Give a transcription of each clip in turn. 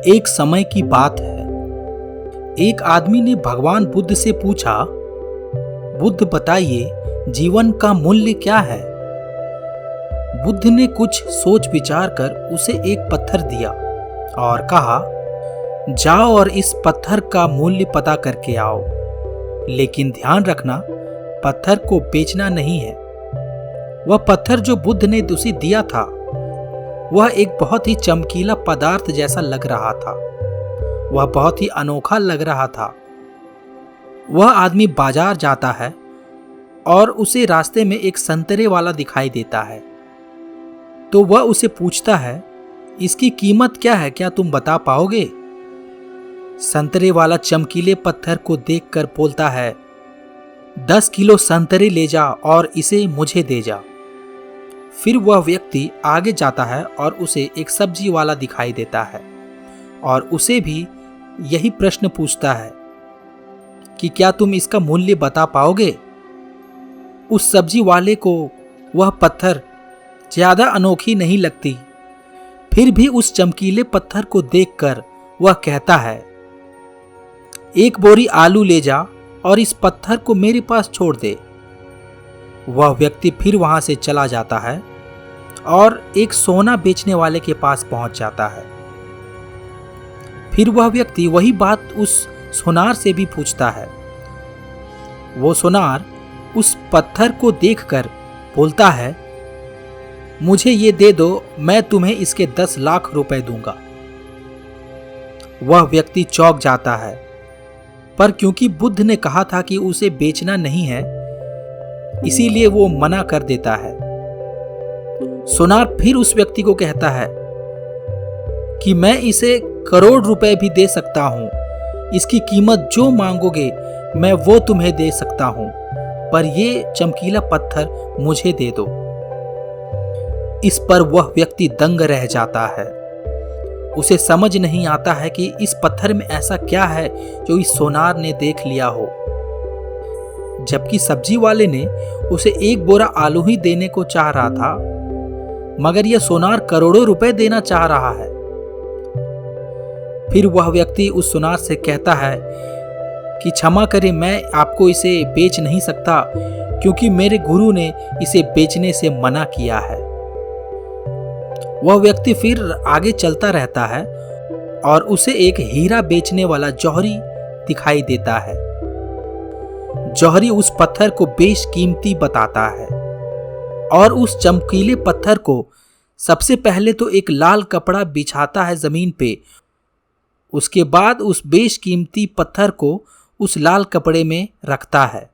एक समय की बात है। एक आदमी ने भगवान बुद्ध से पूछा, बुद्ध बताइए जीवन का मूल्य क्या है। बुद्ध ने कुछ सोच विचार कर उसे एक पत्थर दिया और कहा, जाओ और इस पत्थर का मूल्य पता करके आओ, लेकिन ध्यान रखना पत्थर को बेचना नहीं है। वह पत्थर जो बुद्ध ने उसे दिया था वह एक बहुत ही चमकीला पदार्थ जैसा लग रहा था। वह बहुत ही अनोखा लग रहा था। वह आदमी बाजार जाता है और उसे रास्ते में एक संतरे वाला दिखाई देता है, तो वह उसे पूछता है, इसकी कीमत क्या है, क्या तुम बता पाओगे? संतरे वाला चमकीले पत्थर को देखकर बोलता है, 10 किलो संतरे ले जा और इसे मुझे दे जा। फिर वह व्यक्ति आगे जाता है और उसे एक सब्जी वाला दिखाई देता है और उसे भी यही प्रश्न पूछता है कि क्या तुम इसका मूल्य बता पाओगे? उस सब्जी वाले को वह पत्थर ज्यादा अनोखी नहीं लगती, फिर भी उस चमकीले पत्थर को देखकर वह कहता है, एक बोरी आलू ले जा और इस पत्थर को मेरे पास छोड़ दे। वह व्यक्ति फिर वहां से चला जाता है और एक सोना बेचने वाले के पास पहुंच जाता है। फिर वह व्यक्ति वही बात उस सोनार से भी पूछता है। वो सोनार उस पत्थर को देखकर बोलता है, मुझे ये दे दो, मैं तुम्हें इसके 10 लाख रुपए दूंगा। वह व्यक्ति चौंक जाता है, पर क्योंकि बुद्ध ने कहा था कि उसे बेचना नहीं है, इसीलिए वो मना कर देता है। सोनार फिर उस व्यक्ति को कहता है कि मैं इसे करोड़ रुपए भी दे सकता हूं, इसकी कीमत जो मांगोगे मैं वो तुम्हें दे सकता हूं, पर ये चमकीला पत्थर मुझे दे दो। इस पर वह व्यक्ति दंग रह जाता है। उसे समझ नहीं आता है कि इस पत्थर में ऐसा क्या है जो इस सोनार ने देख लिया हो। जबकि सब्जी वाले ने उसे एक बोरा आलू ही देने को चाह रहा था, मगर यह सोनार करोड़ों रुपए देना चाह रहा है। फिर वह व्यक्ति उस सोनार से कहता है कि क्षमा करें, मैं आपको इसे बेच नहीं सकता क्योंकि मेरे गुरु ने इसे बेचने से मना किया है। वह व्यक्ति फिर आगे चलता रहता है और उसे एक हीरा बेचने वाला जौहरी दिखाई देता है। जौहरी उस पत्थर को बेशकीमती बताता है और उस चमकीले पत्थर को सबसे पहले तो एक लाल कपड़ा बिछाता है जमीन पे। उसके बाद उस बेशकीमती पत्थर को उस लाल कपड़े में रखता है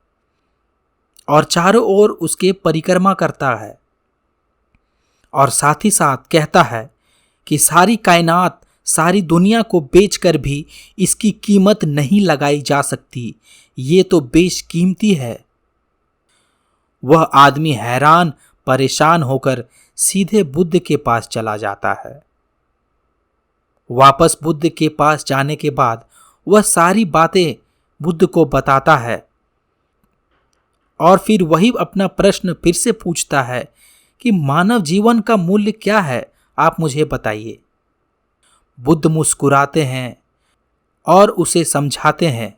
और चारों ओर उसके परिक्रमा करता है और साथ ही साथ कहता है कि सारी कायनात, सारी दुनिया को बेचकर भी इसकी कीमत नहीं लगाई जा सकती, ये तो बेशकीमती है। वह आदमी हैरान परेशान होकर सीधे बुद्ध के पास चला जाता है। वापस बुद्ध के पास जाने के बाद वह सारी बातें बुद्ध को बताता है और फिर वही अपना प्रश्न फिर से पूछता है कि मानव जीवन का मूल्य क्या है, आप मुझे बताइए। बुद्ध मुस्कुराते हैं और उसे समझाते हैं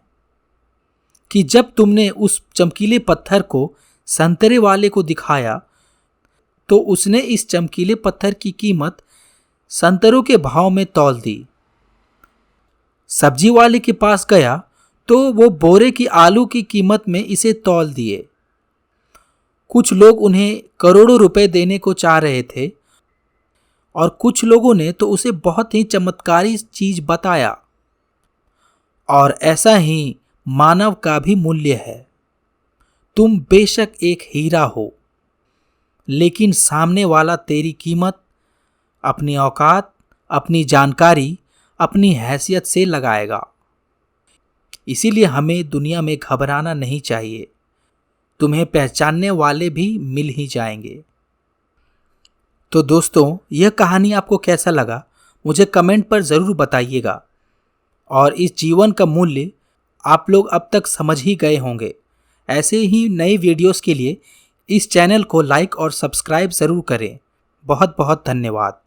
कि जब तुमने उस चमकीले पत्थर को संतरे वाले को दिखाया तो उसने इस चमकीले पत्थर की कीमत संतरों के भाव में तौल दी। सब्जी वाले के पास गया तो वो बोरे की आलू की कीमत में इसे तौल दिए। कुछ लोग उन्हें करोड़ों रुपए देने को चाह रहे थे और कुछ लोगों ने तो उसे बहुत ही चमत्कारी चीज बताया। और ऐसा ही मानव का भी मूल्य है। तुम बेशक एक हीरा हो, लेकिन सामने वाला तेरी कीमत अपनी औकात, अपनी जानकारी, अपनी हैसियत से लगाएगा। इसीलिए हमें दुनिया में घबराना नहीं चाहिए। तुम्हें पहचानने वाले भी मिल ही जाएंगे। तो दोस्तों, यह कहानी आपको कैसा लगा मुझे कमेंट पर ज़रूर बताइएगा। और इस जीवन का मूल्य आप लोग अब तक समझ ही गए होंगे। ऐसे ही नए वीडियोस के लिए इस चैनल को लाइक और सब्सक्राइब ज़रूर करें। बहुत बहुत धन्यवाद।